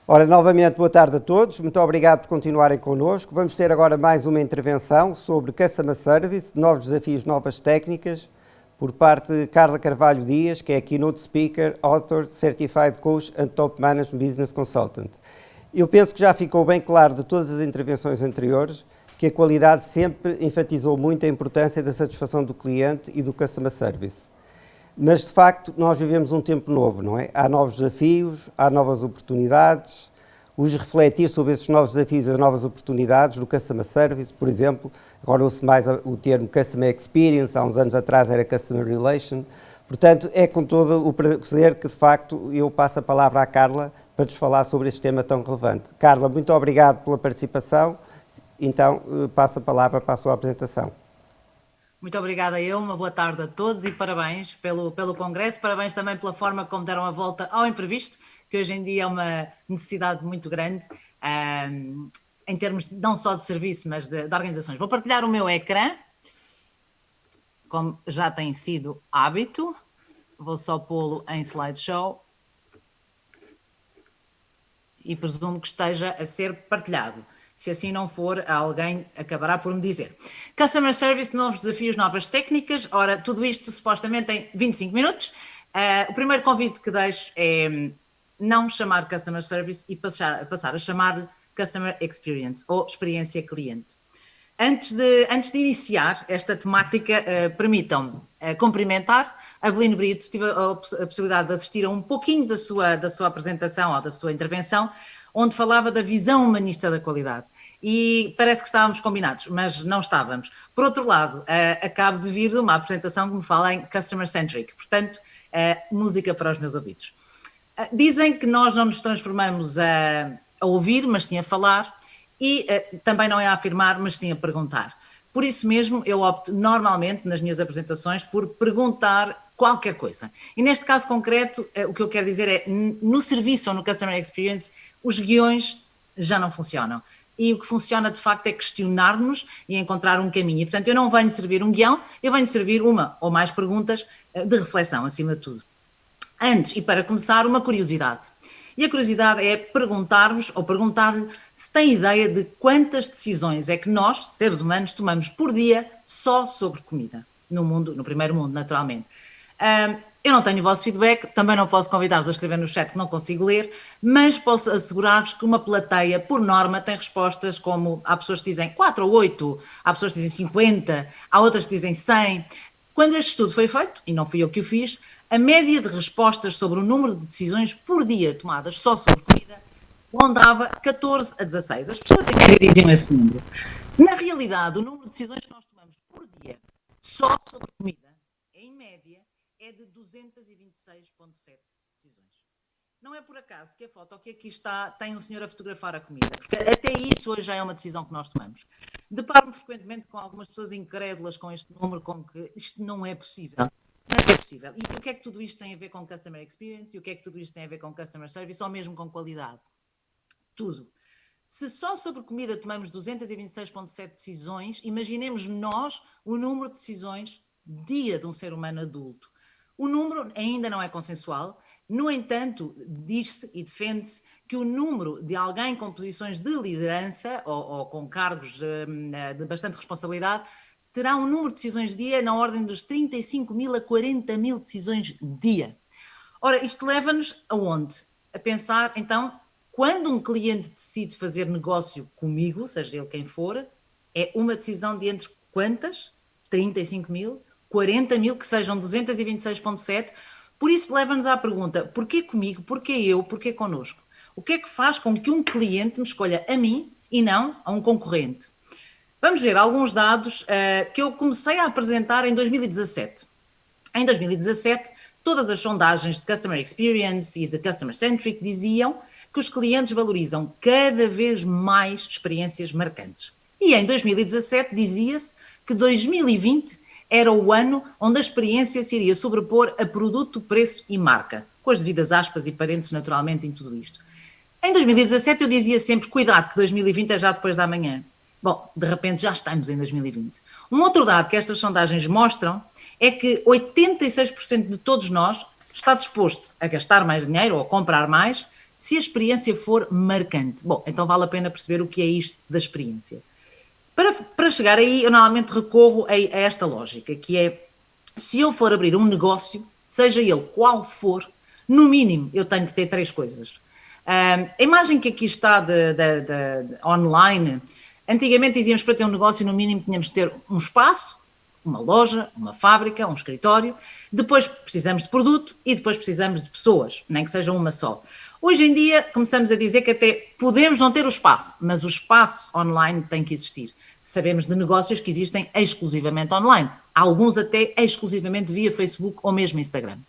Ora, novamente, boa tarde a todos. Muito obrigado por continuarem connosco. Vamos ter agora mais uma intervenção sobre Customer Service, novos desafios, novas técnicas, por parte de Carla Carvalho Dias, que é Keynote Speaker, Author, Certified Coach and Top Management Business Consultant. Eu penso que já ficou bem claro de todas as intervenções anteriores que a qualidade sempre enfatizou muito a importância da satisfação do cliente e do Customer Service. Mas, de facto, nós vivemos um tempo novo, não é? Há novos desafios, há novas oportunidades. Os refletir sobre esses novos desafios e as novas oportunidades do Customer Service, por exemplo, agora uso mais o termo Customer Experience, há uns anos atrás era Customer Relation. Portanto, é com todo o prazer que, de facto, eu passo a palavra à Carla para nos falar sobre este tema tão relevante. Carla, muito obrigado pela participação. Então, passo a palavra para a sua apresentação. Muito obrigada eu, uma boa tarde a todos e parabéns pelo Congresso, parabéns também pela forma como deram a volta ao imprevisto, que hoje em dia é uma necessidade muito grande, em termos não só de serviço, mas de organizações. Vou partilhar o meu ecrã, como já tem sido hábito, vou só pô-lo em slideshow e presumo que esteja a ser partilhado. Se assim não for, alguém acabará por me dizer. Customer Service, novos desafios, novas técnicas. Ora, tudo isto supostamente em 25 minutos. O primeiro convite que deixo é não chamar Customer Service e passar a chamar Customer Experience ou experiência cliente. Antes de iniciar esta temática, permitam-me cumprimentar a Avelino Brito. Tive a possibilidade de assistir a um pouquinho da sua apresentação ou da sua intervenção, onde falava da visão humanista da qualidade. E parece que estávamos combinados, mas não estávamos. Por outro lado, acabo de vir de uma apresentação que me fala em Customer Centric, portanto, música para os meus ouvidos. Dizem que nós não nos transformamos a ouvir, mas sim a falar, e também não é a afirmar, mas sim a perguntar. Por isso mesmo, eu opto normalmente nas minhas apresentações por perguntar qualquer coisa. E neste caso concreto, o que eu quero dizer é, no serviço ou no Customer Experience, os guiões já não funcionam. E o que funciona de facto é questionar-nos e encontrar um caminho. E, portanto, eu não venho servir um guião, eu venho servir uma ou mais perguntas de reflexão, acima de tudo. Antes, e para começar, uma curiosidade. E a curiosidade é perguntar-vos ou perguntar-lhe se tem ideia de quantas decisões é que nós, seres humanos, tomamos por dia só sobre comida. No primeiro mundo, naturalmente. Eu não tenho o vosso feedback, também não posso convidar-vos a escrever no chat que não consigo ler, mas posso assegurar-vos que uma plateia, por norma, tem respostas como há pessoas que dizem 4 ou 8, há pessoas que dizem 50, há outras que dizem 100. Quando este estudo foi feito, e não fui eu que o fiz, a média de respostas sobre o número de decisões por dia tomadas só sobre comida rondava 14 a 16. As pessoas em média diziam esse número. Na realidade, o número de decisões que nós tomamos por dia só sobre comida, em média, é de 226,7 decisões. Não é por acaso que a foto que aqui está tem um senhor a fotografar a comida, porque até isso hoje já é uma decisão que nós tomamos. Deparo-me frequentemente com algumas pessoas incrédulas com este número, como que isto não é possível. Mas é possível. E o que é que tudo isto tem a ver com Customer Experience? E o que é que tudo isto tem a ver com Customer Service? Ou mesmo com qualidade? Tudo. Se só sobre comida tomamos 226,7 decisões, imaginemos nós o número de decisões dia de um ser humano adulto. O número ainda não é consensual, no entanto, diz-se e defende-se que o número de alguém com posições de liderança ou com cargos de bastante responsabilidade terá um número de decisões dia na ordem dos 35 mil a 40 mil decisões dia. Ora, isto leva-nos aonde? A pensar, então, quando um cliente decide fazer negócio comigo, seja ele quem for, é uma decisão de entre quantas? 35 mil? 40 mil, que sejam 226,7. Por isso leva-nos à pergunta, porquê comigo, porquê eu, porquê connosco? O que é que faz com que um cliente me escolha a mim e não a um concorrente? Vamos ver alguns dados que eu comecei a apresentar em 2017. Em 2017, todas as sondagens de Customer Experience e de Customer Centric diziam que os clientes valorizam cada vez mais experiências marcantes. E em 2017 dizia-se que 2020 era o ano onde a experiência se iria sobrepor a produto, preço e marca. com as devidas aspas e parênteses naturalmente em tudo isto. Em 2017 eu dizia sempre, cuidado que 2020 é já depois da manhã. Bom, de repente já estamos em 2020. Um outro dado que estas sondagens mostram é que 86% de todos nós está disposto a gastar mais dinheiro ou a comprar mais se a experiência for marcante. Bom, então vale a pena perceber o que é isto da experiência. Para chegar aí, eu normalmente recorro a esta lógica, que é, se eu for abrir um negócio, seja ele qual for, no mínimo eu tenho que ter 3 coisas. A imagem que aqui está de online, antigamente dizíamos para ter um negócio, no mínimo tínhamos que ter um espaço, uma loja, uma fábrica, um escritório, depois precisamos de produto e depois precisamos de pessoas, nem que seja uma só. Hoje em dia começamos a dizer que até podemos não ter o espaço, mas o espaço online tem que existir. Sabemos de negócios que existem exclusivamente online, alguns até exclusivamente via Facebook ou mesmo Instagram.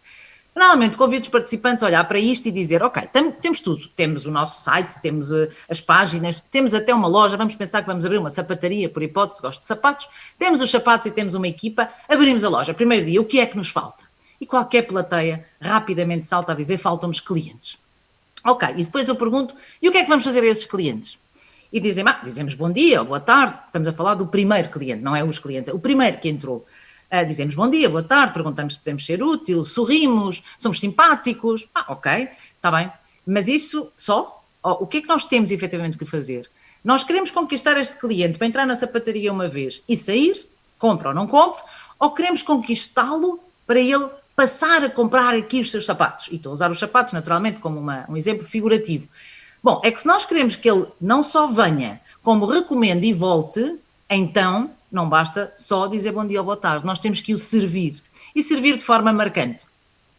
Normalmente convido os participantes a olhar para isto e dizer, ok, temos tudo, temos o nosso site, temos as páginas, temos até uma loja, vamos pensar que vamos abrir uma sapataria, por hipótese, gosto de sapatos, temos os sapatos e temos uma equipa, abrimos a loja, primeiro dia, o que é que nos falta? E qualquer plateia rapidamente salta a dizer, faltam-nos clientes. Ok, e depois eu pergunto, e o que é que vamos fazer a esses clientes? E dizemos bom dia ou boa tarde, estamos a falar do primeiro cliente, não é os clientes, é o primeiro que entrou. Dizemos bom dia, boa tarde, perguntamos se podemos ser útil, sorrimos, somos simpáticos, ok, está bem, mas isso só? O que é que nós temos efetivamente que fazer? Nós queremos conquistar este cliente para entrar na sapataria uma vez e sair, compra ou não compra, ou queremos conquistá-lo para ele passar a comprar aqui os seus sapatos? E estou a usar os sapatos naturalmente como um exemplo figurativo. Bom, é que se nós queremos que ele não só venha, como recomende e volte, então não basta só dizer bom dia ou boa tarde, nós temos que o servir, e servir de forma marcante.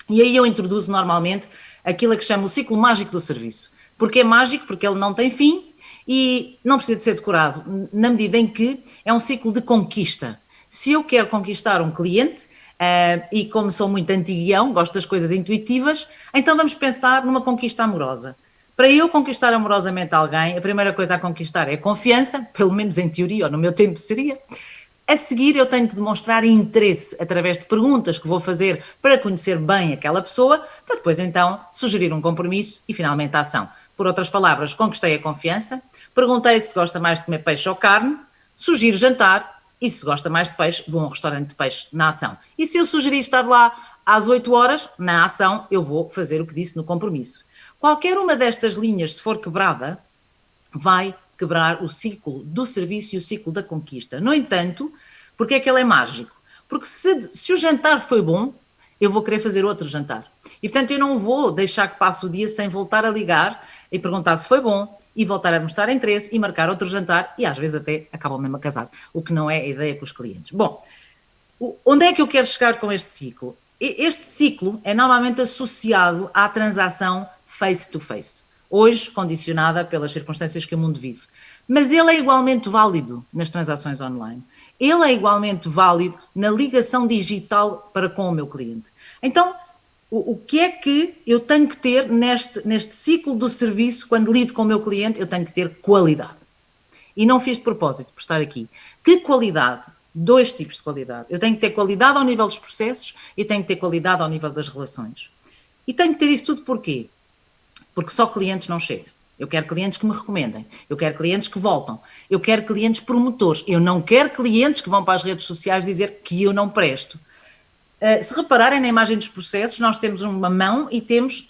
E aí eu introduzo normalmente aquilo que chamo o ciclo mágico do serviço. Porque é mágico? Porque ele não tem fim e não precisa de ser decorado, na medida em que é um ciclo de conquista. Se eu quero conquistar um cliente, e como sou muito antiguião, gosto das coisas intuitivas, então vamos pensar numa conquista amorosa. Para eu conquistar amorosamente alguém, a primeira coisa a conquistar é a confiança, pelo menos em teoria, ou no meu tempo seria. A seguir eu tenho que demonstrar interesse através de perguntas que vou fazer para conhecer bem aquela pessoa, para depois então sugerir um compromisso e finalmente a ação. Por outras palavras, conquistei a confiança, perguntei se gosta mais de comer peixe ou carne, sugiro jantar e se gosta mais de peixe, vou a um restaurante de peixe na ação. E se eu sugerir estar lá às 8 horas, na ação eu vou fazer o que disse no compromisso. Qualquer uma destas linhas, se for quebrada, vai quebrar o ciclo do serviço e o ciclo da conquista. No entanto, porque é que ele é mágico? Porque se o jantar foi bom, eu vou querer fazer outro jantar. E, portanto, eu não vou deixar que passe o dia sem voltar a ligar e perguntar se foi bom e voltar a mostrar interesse e marcar outro jantar e, às vezes, até acabam mesmo a casar, o que não é a ideia com os clientes. Bom, onde é que eu quero chegar com este ciclo? Este ciclo é normalmente associado à transação face-to-face, hoje condicionada pelas circunstâncias que o mundo vive. Mas ele é igualmente válido nas transações online. Ele é igualmente válido na ligação digital para com o meu cliente. Então, o que é que eu tenho que ter neste ciclo do serviço, quando lido com o meu cliente, eu tenho que ter qualidade. E não fiz de propósito por estar aqui. Que qualidade? 2 tipos de qualidade. Eu tenho que ter qualidade ao nível dos processos e tenho que ter qualidade ao nível das relações. E tenho que ter isso tudo porquê? Porque só clientes não chegam. Eu quero clientes que me recomendem, eu quero clientes que voltam, eu quero clientes promotores, eu não quero clientes que vão para as redes sociais dizer que eu não presto. Se repararem na imagem dos processos, nós temos uma mão e temos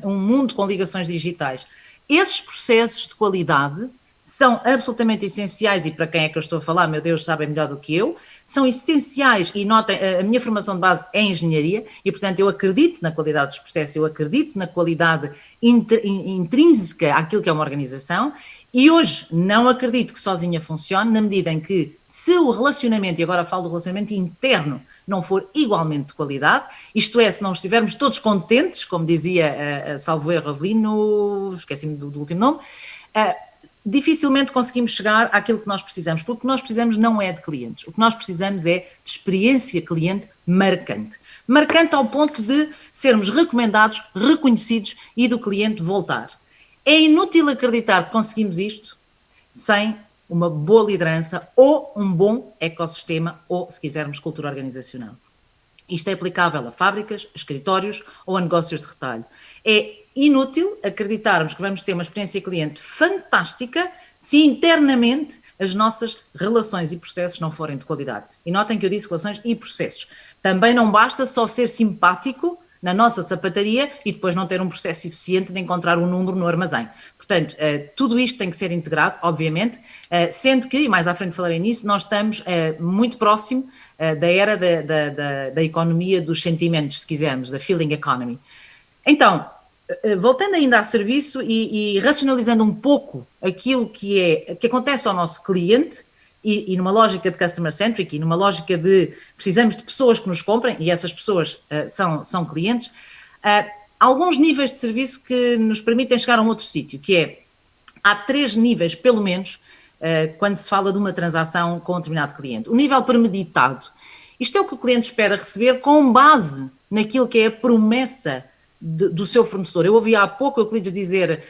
um mundo com ligações digitais. Esses processos de qualidade são absolutamente essenciais, e para quem é que eu estou a falar, meu Deus, sabem melhor do que eu, são essenciais, e notem, a minha formação de base é engenharia, e portanto eu acredito na qualidade dos processos, eu acredito na qualidade intrínseca àquilo que é uma organização, e hoje não acredito que sozinha funcione, na medida em que, se o relacionamento, e agora falo do relacionamento interno, não for igualmente de qualidade, isto é, se não estivermos todos contentes, como dizia salvo erro Avelino, esqueci-me do último nome, dificilmente conseguimos chegar àquilo que nós precisamos, porque o que nós precisamos não é de clientes, o que nós precisamos é de experiência cliente marcante. Marcante ao ponto de sermos recomendados, reconhecidos e do cliente voltar. É inútil acreditar que conseguimos isto sem uma boa liderança ou um bom ecossistema ou, se quisermos, cultura organizacional. Isto é aplicável a fábricas, a escritórios ou a negócios de retalho. É inútil acreditarmos que vamos ter uma experiência cliente fantástica se internamente as nossas relações e processos não forem de qualidade. E notem que eu disse relações e processos. Também não basta só ser simpático na nossa sapataria e depois não ter um processo eficiente de encontrar um número no armazém. Portanto, tudo isto tem que ser integrado, obviamente, sendo que, e mais à frente falarei nisso, nós estamos muito próximo da era da economia dos sentimentos, se quisermos, da feeling economy. Então, voltando ainda a serviço e racionalizando um pouco aquilo que acontece ao nosso cliente, e numa lógica de customer centric, e numa lógica de precisamos de pessoas que nos comprem, e essas pessoas são clientes, alguns níveis de serviço que nos permitem chegar a um outro sítio, que é, há 3 níveis, pelo menos, quando se fala de uma transação com um determinado cliente. O nível premeditado. Isto é o que o cliente espera receber com base naquilo que é a promessa do seu fornecedor. Eu ouvi há pouco o cliente dizer,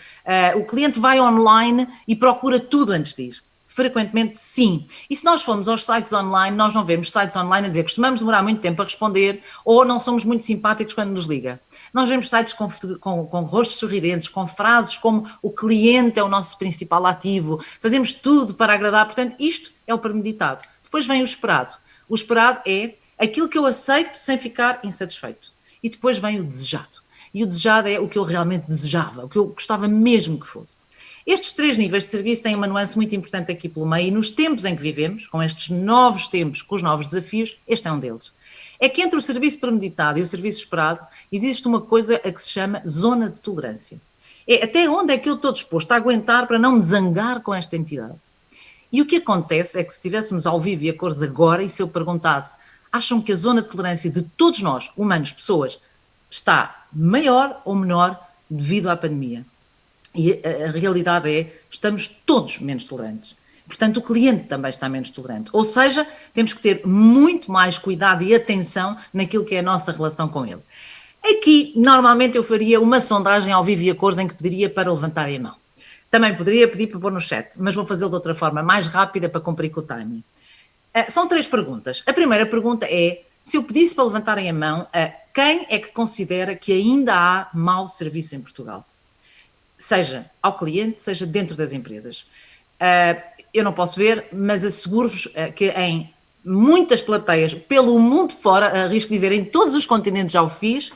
o cliente vai online e procura tudo antes de ir. Frequentemente, sim. E se nós formos aos sites online, nós não vemos sites online a dizer que costumamos demorar muito tempo a responder ou não somos muito simpáticos quando nos liga. Nós vemos sites com rostos sorridentes, com frases como o cliente é o nosso principal ativo, fazemos tudo para agradar. Portanto, isto é o premeditado. Depois vem o esperado. O esperado é aquilo que eu aceito sem ficar insatisfeito. E depois vem o desejado. E o desejado é o que eu realmente desejava, o que eu gostava mesmo que fosse. Estes 3 níveis de serviço têm uma nuance muito importante aqui pelo meio e nos tempos em que vivemos, com estes novos tempos, com os novos desafios, este é um deles. É que entre o serviço premeditado e o serviço esperado existe uma coisa a que se chama zona de tolerância. É até onde é que eu estou disposto a aguentar para não me zangar com esta entidade. E o que acontece é que se estivéssemos ao vivo e a cores agora e se eu perguntasse, acham que a zona de tolerância de todos nós, humanos, pessoas, está maior ou menor devido à pandemia? E a realidade é, estamos todos menos tolerantes. Portanto, o cliente também está menos tolerante. Ou seja, temos que ter muito mais cuidado e atenção naquilo que é a nossa relação com ele. Aqui, normalmente, eu faria uma sondagem ao vivo e a cores em que pediria para levantarem a mão. Também poderia pedir para pôr no chat, mas vou fazê-lo de outra forma, mais rápida para cumprir com o timing. São 3 perguntas. A primeira pergunta é, se eu pedisse para levantarem a mão, quem é que considera que ainda há mau serviço em Portugal? Seja ao cliente, seja dentro das empresas. Eu não posso ver, mas asseguro-vos que em muitas plateias, pelo mundo fora, arrisco dizer, em todos os continentes já o fiz,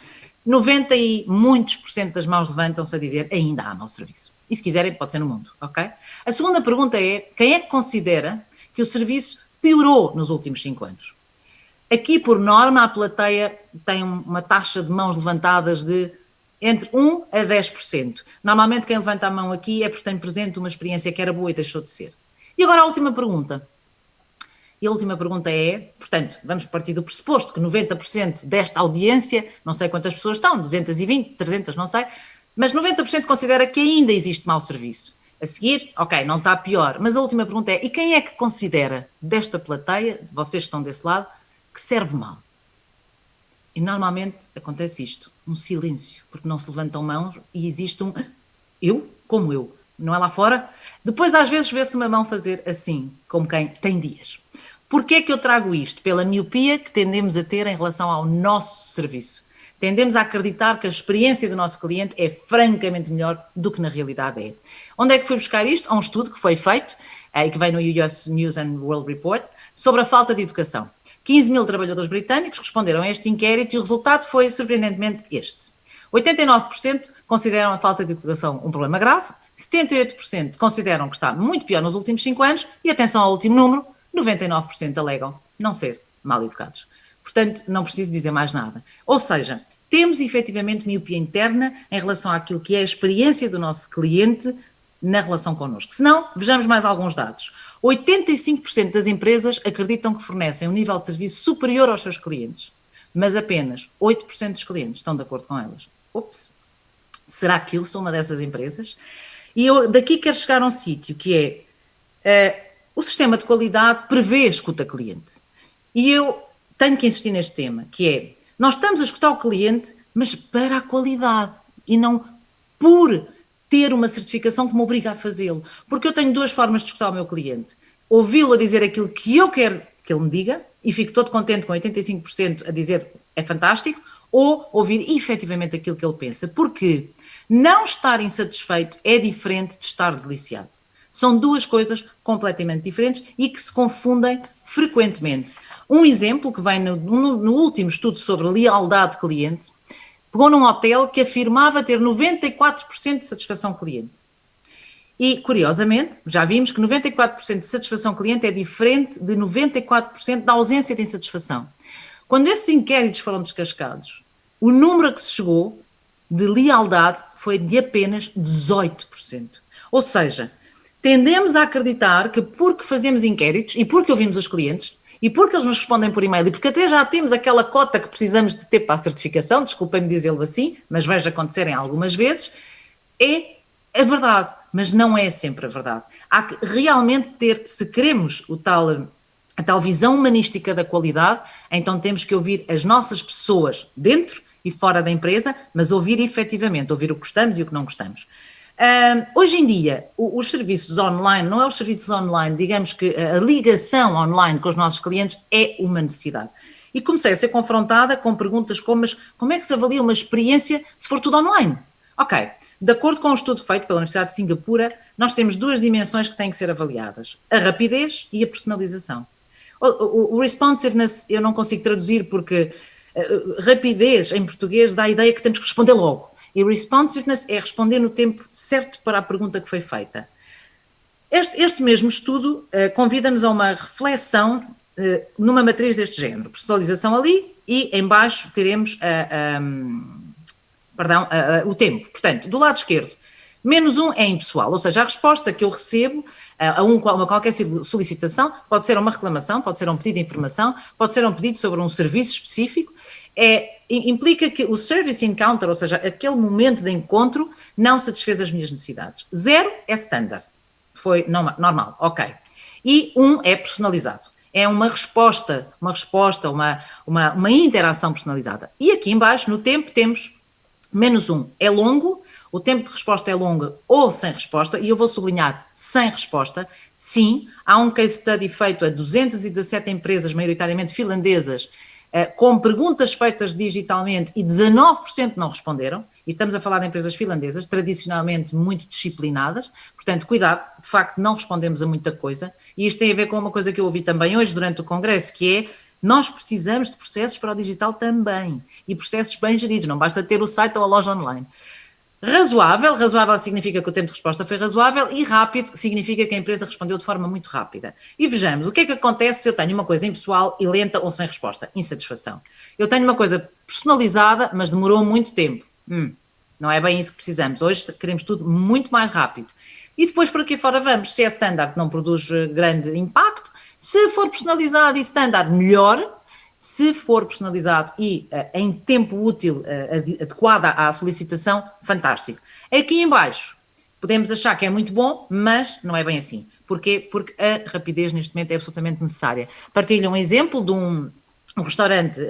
90 e muitos por cento das mãos levantam-se a dizer ainda há mau serviço. E se quiserem, pode ser no mundo, ok? A segunda pergunta é, quem é que considera que o serviço piorou nos últimos 5 anos? Aqui, por norma, a plateia tem uma taxa de mãos levantadas de entre 1 a 10%. Normalmente quem levanta a mão aqui é porque tem presente uma experiência que era boa e deixou de ser. E agora a última pergunta. E a última pergunta é, portanto, vamos partir do pressuposto que 90% desta audiência, não sei quantas pessoas estão, 220, 300, não sei, mas 90% considera que ainda existe mau serviço. A seguir, ok, não está pior, mas a última pergunta é, e quem é que considera desta plateia, vocês que estão desse lado, que serve mal? E normalmente acontece isto, um silêncio, porque não se levantam mãos e existe um eu, como eu, não é lá fora? Depois às vezes vê-se uma mão fazer assim, como quem tem dias. Porquê é que eu trago isto? Pela miopia que tendemos a ter em relação ao nosso serviço. Tendemos a acreditar que a experiência do nosso cliente é francamente melhor do que na realidade é. Onde é que fui buscar isto? A um estudo que foi feito, e que vem no US News and World Report, sobre a falta de educação. 15 mil trabalhadores britânicos responderam a este inquérito e o resultado foi, surpreendentemente, este. 89% consideram a falta de educação um problema grave, 78% consideram que está muito pior nos últimos 5 anos e, atenção ao último número, 99% alegam não ser mal educados. Portanto, não preciso dizer mais nada. Ou seja, temos efetivamente miopia interna em relação àquilo que é a experiência do nosso cliente na relação connosco. Se não, vejamos mais alguns dados. 85% das empresas acreditam que fornecem um nível de serviço superior aos seus clientes, mas apenas 8% dos clientes estão de acordo com elas. Ups! Será que eu sou uma dessas empresas? E eu daqui quero chegar a um sítio que é, o sistema de qualidade prevê a escuta cliente. E eu tenho que insistir neste tema, que é, nós estamos a escutar o cliente, mas para a qualidade e não por ter uma certificação que me obriga a fazê-lo. Porque eu tenho 2 formas de escutar o meu cliente. Ouvi-lo a dizer aquilo que eu quero que ele me diga, e fico todo contente com 85% a dizer é fantástico, ou ouvir efetivamente aquilo que ele pensa. Porque não estar insatisfeito é diferente de estar deliciado. São duas coisas completamente diferentes e que se confundem frequentemente. Um exemplo que vem no último estudo sobre lealdade cliente, pegou num hotel que afirmava ter 94% de satisfação cliente. E, curiosamente, já vimos que 94% de satisfação cliente é diferente de 94% da ausência de insatisfação. Quando esses inquéritos foram descascados, o número a que se chegou de lealdade foi de apenas 18%. Ou seja, tendemos a acreditar que porque fazemos inquéritos e porque ouvimos os clientes e porque eles nos respondem por e-mail e porque até já temos aquela cota que precisamos de ter para a certificação, desculpem-me dizê-lo assim, mas vejo acontecerem algumas vezes, é a verdade, mas não é sempre a verdade. Há que realmente ter, se queremos a tal visão humanística da qualidade, então temos que ouvir as nossas pessoas dentro e fora da empresa, mas ouvir efetivamente, ouvir o que gostamos e o que não gostamos. Hoje em dia, os serviços online, não é os serviços online, digamos que a ligação online com os nossos clientes é uma necessidade. E comecei a ser confrontada com perguntas como, mas como é que se avalia uma experiência se for tudo online? Ok, de acordo com um estudo feito pela Universidade de Singapura, nós temos duas dimensões que têm que ser avaliadas, a rapidez e a personalização. O responsiveness eu não consigo traduzir porque rapidez em português dá a ideia que temos que responder logo. E responsiveness é responder no tempo certo para a pergunta que foi feita. Este mesmo estudo convida-nos a uma reflexão numa matriz deste género. Personalização ali e em baixo teremos o tempo. Portanto, do lado esquerdo, -1 é impessoal, ou seja, a resposta que eu recebo a uma qualquer solicitação pode ser uma reclamação, pode ser um pedido de informação, pode ser um pedido sobre um serviço específico, implica que o service encounter, ou seja, aquele momento de encontro, não satisfez as minhas necessidades. 0 é standard, foi normal, ok. E 1 é personalizado. É uma resposta, uma interação personalizada. E aqui embaixo, no tempo, temos -1 é longo, o tempo de resposta é longo ou sem resposta, e eu vou sublinhar sem resposta. Sim, há um case study feito a 217 empresas, maioritariamente finlandesas, com perguntas feitas digitalmente e 19% não responderam, e estamos a falar de empresas finlandesas, tradicionalmente muito disciplinadas, portanto, cuidado, de facto não respondemos a muita coisa, e isto tem a ver com uma coisa que eu ouvi também hoje durante o congresso, que é nós precisamos de processos para o digital também, e processos bem geridos, não basta ter o site ou a loja online. Razoável significa que o tempo de resposta foi razoável e rápido significa que a empresa respondeu de forma muito rápida. E vejamos, o que é que acontece se eu tenho uma coisa impessoal e lenta ou sem resposta? Insatisfação. Eu tenho uma coisa personalizada, mas demorou muito tempo. Não é bem isso que precisamos. Hoje queremos tudo muito mais rápido. E depois por aqui fora vamos. Se é standard, não produz grande impacto. Se for personalizado e standard, melhor. Se for personalizado e em tempo útil adequado à solicitação, fantástico. Aqui em baixo, podemos achar que é muito bom, mas não é bem assim. Porquê? Porque a rapidez neste momento é absolutamente necessária. Partilho um exemplo de um restaurante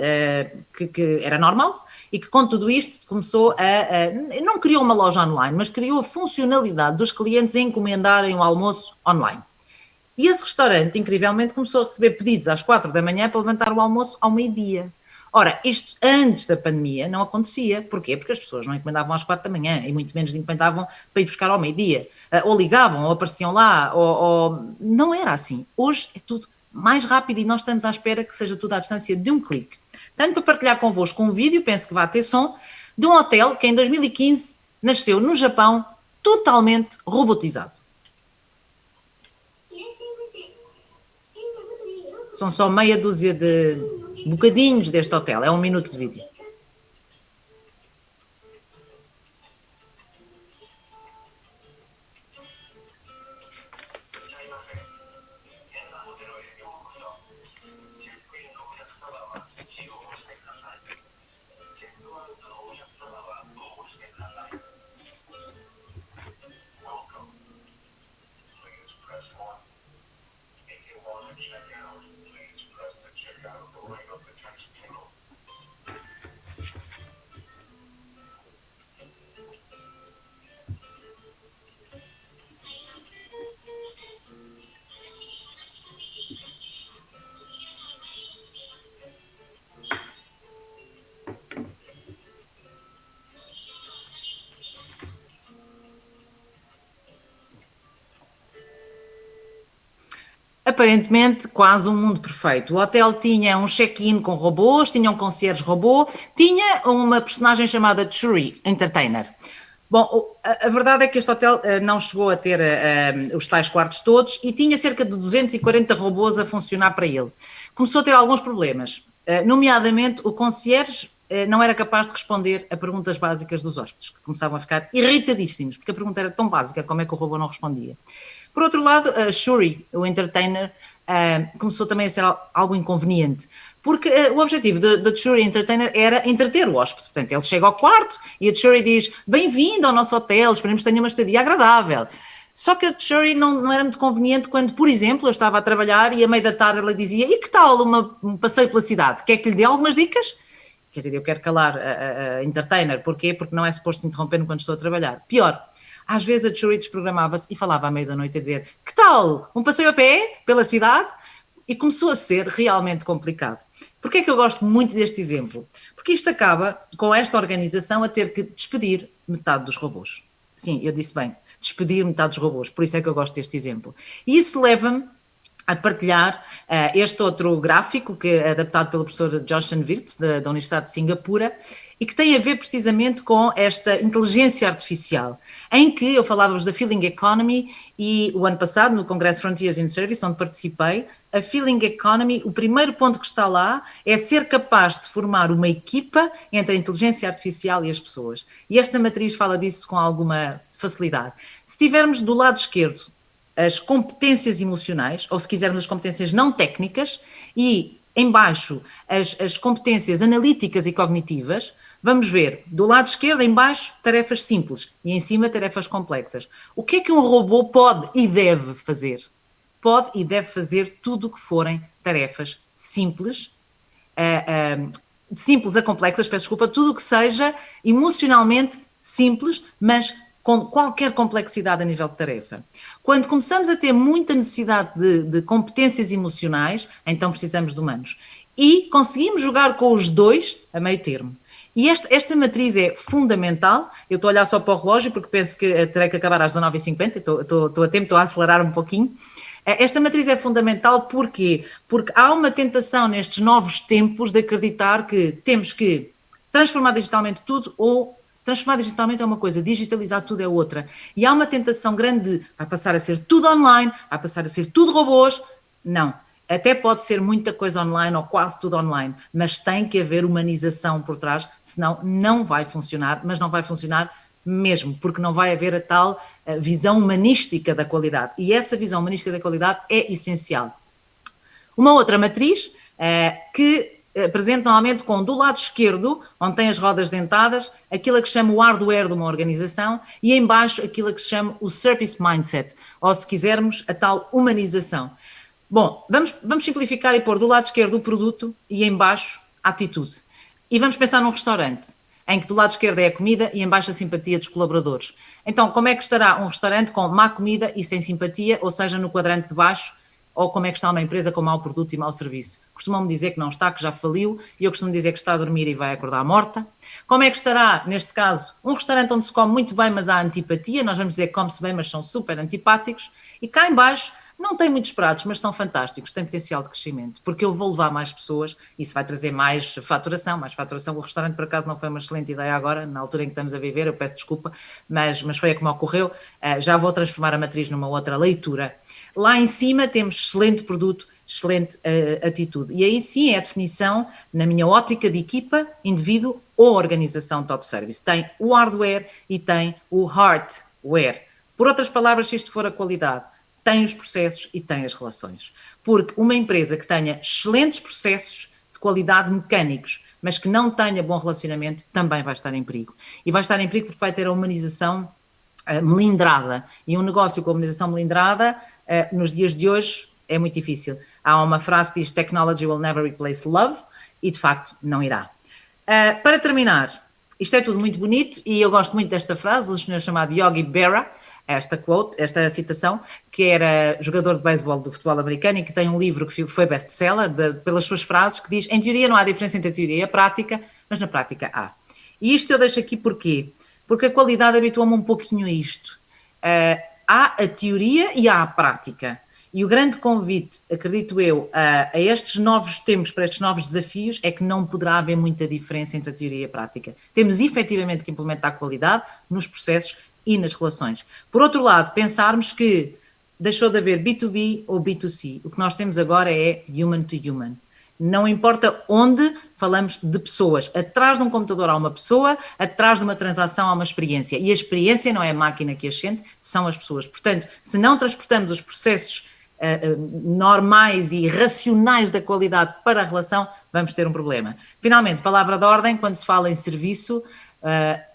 que era normal e que com tudo isto começou não criou uma loja online, mas criou a funcionalidade dos clientes a encomendarem o almoço online. E esse restaurante, incrivelmente, começou a receber pedidos às 4 da manhã para levantar o almoço ao meio-dia. Ora, isto antes da pandemia não acontecia. Porquê? Porque as pessoas não encomendavam às 4 da manhã e muito menos encomendavam para ir buscar ao meio-dia. Ou ligavam, ou apareciam lá, ou... Não era assim. Hoje é tudo mais rápido e nós estamos à espera que seja tudo à distância de um clique. Tenho para partilhar convosco um vídeo, penso que vai ter som, de um hotel que em 2015 nasceu no Japão totalmente robotizado. São só meia dúzia de bocadinhos deste hotel, é 1 minuto de vídeo. aparentemente quase um mundo perfeito. O hotel tinha um check-in com robôs, tinha um concierge robô, tinha uma personagem chamada Churi, entertainer. Bom, a verdade é que este hotel não chegou a ter os tais quartos todos e tinha cerca de 240 robôs a funcionar para ele. Começou a ter alguns problemas, nomeadamente o concierge não era capaz de responder a perguntas básicas dos hóspedes, que começavam a ficar irritadíssimos, porque a pergunta era tão básica, como é que o robô não respondia? Por outro lado, a Shuri, o entertainer, começou também a ser algo inconveniente, porque o objetivo da Shuri Entertainer era entreter o hóspede. Portanto, ele chega ao quarto e a Shuri diz: bem-vindo ao nosso hotel, esperemos que tenha uma estadia agradável. Só que a Shuri não era muito conveniente quando, por exemplo, eu estava a trabalhar e à meia da tarde ela dizia: e que tal um passeio pela cidade? Quer que lhe dê algumas dicas? Quer dizer, eu quero calar a entertainer. Porquê? Porque não é suposto interromper-me quando estou a trabalhar. Pior, às vezes a Shuri desprogramava-se e falava à meia da noite a dizer: que tal um passeio a pé pela cidade? E começou a ser realmente complicado. Porquê é que eu gosto muito deste exemplo? Porque isto acaba com esta organização a ter que despedir metade dos robôs. Sim, eu disse bem, despedir metade dos robôs, por isso é que eu gosto deste exemplo. E isso leva-me a partilhar este outro gráfico, que é adaptado pelo professor Joshan Wirtz, da Universidade de Singapura, e que tem a ver precisamente com esta inteligência artificial, em que eu falava-vos da Feeling Economy e o ano passado, no Congresso Frontiers in Service, onde participei, a Feeling Economy, o primeiro ponto que está lá é ser capaz de formar uma equipa entre a inteligência artificial e as pessoas. E esta matriz fala disso com alguma facilidade. Se tivermos do lado esquerdo as competências emocionais, ou se quisermos as competências não técnicas, e em baixo as competências analíticas e cognitivas, vamos ver do lado esquerdo em baixo tarefas simples e em cima tarefas complexas. O que é que um robô pode e deve fazer? Pode e deve fazer tudo o que forem tarefas simples, simples a complexas, peço desculpa, tudo o que seja emocionalmente simples, mas com qualquer complexidade a nível de tarefa. Quando começamos a ter muita necessidade de competências emocionais, então precisamos de humanos. E conseguimos jogar com os dois a meio termo. E esta matriz é fundamental. Eu estou a olhar só para o relógio porque penso que terei que acabar às 19h50, estou a tempo, estou a acelerar um pouquinho. Esta matriz é fundamental porquê? Porque há uma tentação nestes novos tempos de acreditar que temos que transformar digitalmente tudo ou transformar digitalmente é uma coisa, digitalizar tudo é outra. E há uma tentação grande de vai passar a ser tudo online, vai passar a ser tudo robôs. Não. Até pode ser muita coisa online ou quase tudo online, mas tem que haver humanização por trás, senão não vai funcionar, mas não vai funcionar mesmo, porque não vai haver a tal visão humanística da qualidade. E essa visão humanística da qualidade é essencial. Uma outra matriz que apresenta normalmente com do lado esquerdo, onde tem as rodas dentadas, aquilo a que se chama o hardware de uma organização e em baixo aquilo a que se chama o service mindset, ou se quisermos a tal humanização. Bom, vamos simplificar e pôr do lado esquerdo o produto e em baixo a atitude. E vamos pensar num restaurante, em que do lado esquerdo é a comida e em baixo a simpatia dos colaboradores. Então, como é que estará um restaurante com má comida e sem simpatia, ou seja, no quadrante de baixo, ou como é que está uma empresa com mau produto e mau serviço? Costumam-me dizer que não está, que já faliu, e eu costumo dizer que está a dormir e vai acordar morta. Como é que estará, neste caso, um restaurante onde se come muito bem, mas há antipatia? Nós vamos dizer que come-se bem, mas são super antipáticos. E cá em baixo, não tem muitos pratos, mas são fantásticos, têm potencial de crescimento, porque eu vou levar mais pessoas, isso vai trazer mais faturação. O restaurante, por acaso, não foi uma excelente ideia agora, na altura em que estamos a viver, eu peço desculpa, mas foi a que me ocorreu. Já vou transformar a matriz numa outra leitura. Lá em cima temos excelente produto, excelente atitude. E aí sim é a definição, na minha ótica de equipa, indivíduo ou organização top service. Tem o hardware e tem o hardware. Por outras palavras, se isto for a qualidade, tem os processos e tem as relações. Porque uma empresa que tenha excelentes processos de qualidade mecânicos, mas que não tenha bom relacionamento, também vai estar em perigo. E vai estar em perigo porque vai ter a humanização melindrada. E um negócio com a humanização melindrada, nos dias de hoje, é muito difícil. Há uma frase que diz "Technology will never replace love", e de facto não irá. Para terminar, isto é tudo muito bonito e eu gosto muito desta frase do senhor chamado Yogi Berra, esta citação, que era jogador de beisebol do futebol americano e que tem um livro que foi best-seller pelas suas frases, que diz: em teoria não há diferença entre a teoria e a prática, mas na prática há. E isto eu deixo aqui porquê? Porque a qualidade habitua-me um pouquinho a isto. Há a teoria e há a prática. E o grande convite, acredito eu, a estes novos tempos, para estes novos desafios, é que não poderá haver muita diferença entre a teoria e a prática. Temos efetivamente que implementar qualidade nos processos e nas relações. Por outro lado, pensarmos que deixou de haver B2B ou B2C. O que nós temos agora é human to human. Não importa onde, falamos de pessoas. Atrás de um computador há uma pessoa, atrás de uma transação há uma experiência. E a experiência não é a máquina que ascende, são as pessoas. Portanto, se não transportamos os processos normais e racionais da qualidade para a relação, vamos ter um problema. Finalmente, palavra de ordem, quando se fala em serviço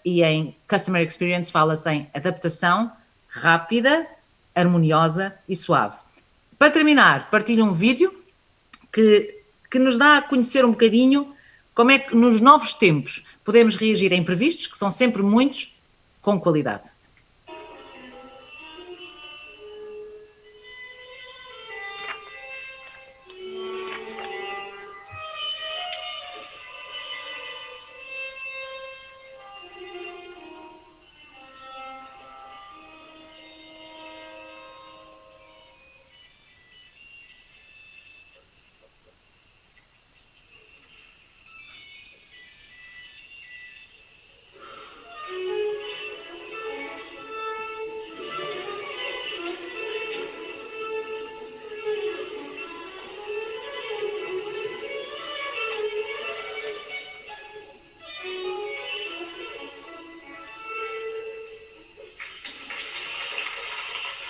e em customer experience, fala-se em adaptação rápida, harmoniosa e suave. Para terminar, partilho um vídeo que nos dá a conhecer um bocadinho como é que nos novos tempos podemos reagir a imprevistos, que são sempre muitos, com qualidade.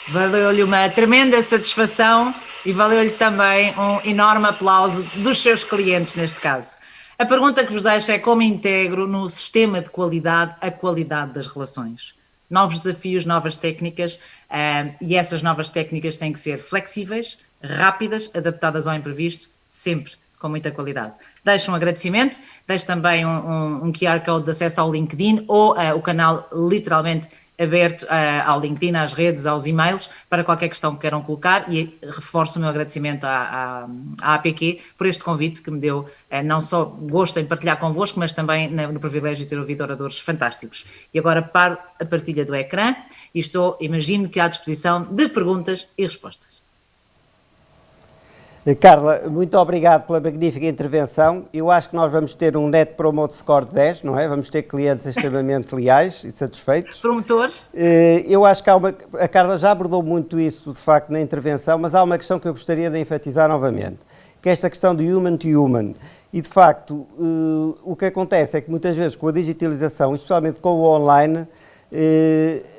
Valeu-lhe uma tremenda satisfação e valeu-lhe também um enorme aplauso dos seus clientes, neste caso. A pergunta que vos deixo é como integro no sistema de qualidade a qualidade das relações. Novos desafios, novas técnicas, e essas novas técnicas têm que ser flexíveis, rápidas, adaptadas ao imprevisto, sempre com muita qualidade. Deixo um agradecimento, deixo também um QR Code de acesso ao LinkedIn ou o canal literalmente aberto ao LinkedIn, às redes, aos e-mails, para qualquer questão que queiram colocar, e reforço o meu agradecimento à APQ por este convite que me deu não só gosto em partilhar convosco, mas também no privilégio de ter ouvido oradores fantásticos. E agora paro a partilha do ecrã e imagino que à disposição de perguntas e respostas. Carla, muito obrigado pela magnífica intervenção. Eu acho que nós vamos ter um Net Promote Score de 10, não é? Vamos ter clientes extremamente leais e satisfeitos. Promotores. Eu acho que a Carla já abordou muito isso, de facto, na intervenção, mas há uma questão que eu gostaria de enfatizar novamente, que é esta questão de human to human. E, de facto, o que acontece é que muitas vezes com a digitalização, especialmente com o online,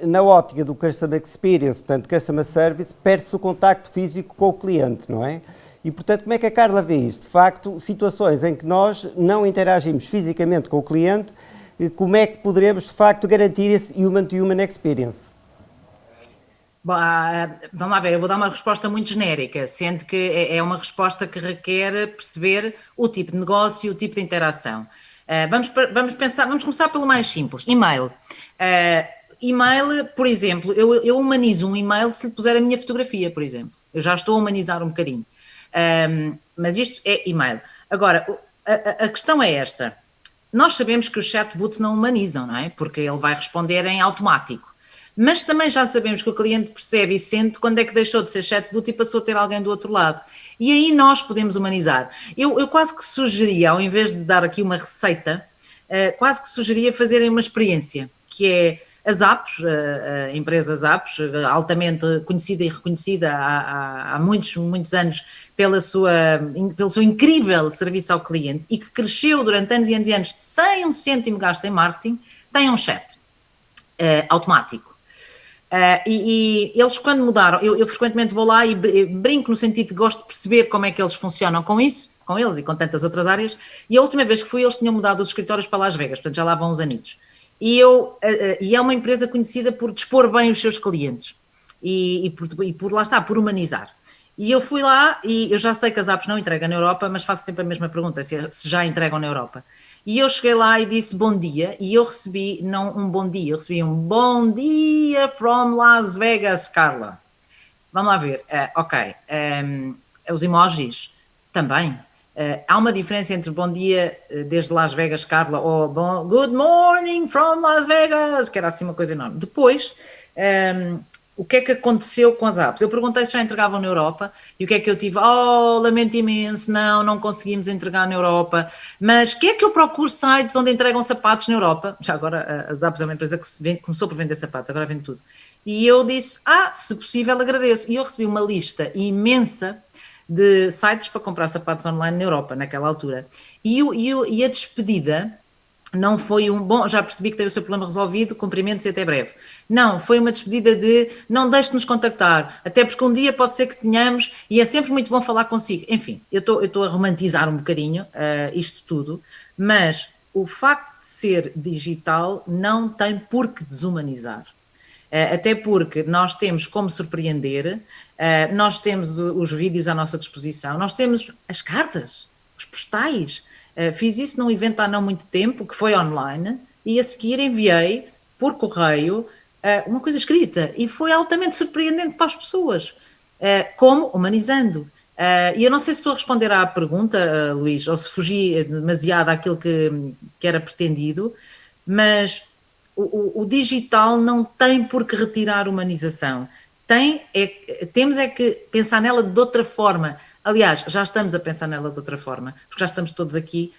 na ótica do Customer Experience, portanto, Customer Service, perde-se o contacto físico com o cliente, não é? E, portanto, como é que a Carla vê isso? De facto, situações em que nós não interagimos fisicamente com o cliente, como é que poderemos, de facto, garantir esse human-to-human experience? Bom, vamos lá ver, eu vou dar uma resposta muito genérica, sendo que é uma resposta que requer perceber o tipo de negócio, o tipo de interação. Vamos começar pelo mais simples, e-mail. E-mail, por exemplo, eu humanizo um e-mail se lhe puser a minha fotografia, por exemplo. Eu já estou a humanizar um bocadinho. Mas isto é e-mail. Agora, a questão é esta. Nós sabemos que os chatbots não humanizam, não é? Porque ele vai responder em automático. Mas também já sabemos que o cliente percebe e sente quando é que deixou de ser chatbot e passou a ter alguém do outro lado. E aí nós podemos humanizar. Eu quase que sugeria, ao invés de dar aqui uma receita, quase que sugeria fazerem uma experiência, que é as apps, a empresa apps, altamente conhecida e reconhecida há muitos, muitos anos pelo seu incrível serviço ao cliente e que cresceu durante anos e anos e anos sem um cêntimo gasto em marketing, tem um chat automático. E eles, quando mudaram, eu frequentemente vou lá e brinco no sentido de gosto de perceber como é que eles funcionam com isso, com eles e com tantas outras áreas, e a última vez que fui eles tinham mudado os escritórios para Las Vegas, portanto já lá vão uns anitos. E é uma empresa conhecida por dispor bem os seus clientes e por lá está, por humanizar. E eu fui lá e eu já sei que as apps não entregam na Europa, mas faço sempre a mesma pergunta, se já entregam na Europa. E eu cheguei lá e disse bom dia, e eu recebi, não um bom dia, eu recebi um bom dia from Las Vegas, Carla. Vamos lá ver, ok, os emojis também. Há uma diferença entre bom dia desde Las Vegas, Carla, ou good morning from Las Vegas, que era assim uma coisa enorme. Depois, o que é que aconteceu com as apps? Eu perguntei se já entregavam na Europa e o que é que eu tive? Oh, lamento imenso, não conseguimos entregar na Europa, mas que é que eu procuro sites onde entregam sapatos na Europa? Já agora as apps é uma empresa que começou por vender sapatos, agora vende tudo. E eu disse, se possível agradeço. E eu recebi uma lista imensa de sites para comprar sapatos online na Europa, naquela altura. E a despedida não foi bom, já percebi que tem o seu problema resolvido, cumprimentos e até breve. Não, foi uma despedida de não deixe de nos contactar, até porque um dia pode ser que tenhamos e é sempre muito bom falar consigo. Enfim, eu estou a romantizar um bocadinho isto tudo, mas o facto de ser digital não tem por que desumanizar. Até porque nós temos como surpreender, nós temos os vídeos à nossa disposição, nós temos as cartas, os postais. Fiz isso num evento há não muito tempo, que foi online, e a seguir enviei por correio uma coisa escrita, e foi altamente surpreendente para as pessoas, como humanizando. E eu não sei se estou a responder à pergunta, Luís, ou se fugi demasiado àquilo que era pretendido, mas o digital não tem por que retirar humanização. Temos é que pensar nela de outra forma. Aliás, já estamos a pensar nela de outra forma, porque já estamos todos aqui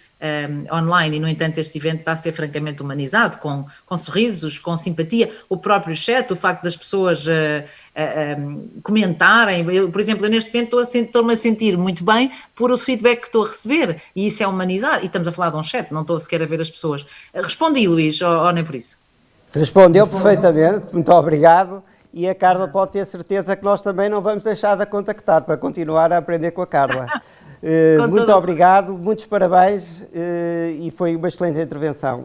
online e, no entanto, este evento está a ser francamente humanizado, com sorrisos, com simpatia, o próprio chat, o facto das pessoas comentarem. Eu, por exemplo, neste momento estou-me a sentir muito bem por o feedback que estou a receber, e isso é humanizar, e estamos a falar de um chat, não estou sequer a ver as pessoas. Respondi, Luís, ou nem por isso? Respondeu perfeitamente, muito obrigado. E a Carla pode ter certeza que nós também não vamos deixar de a contactar para continuar a aprender com a Carla. Muito obrigado, muitos parabéns e foi uma excelente intervenção.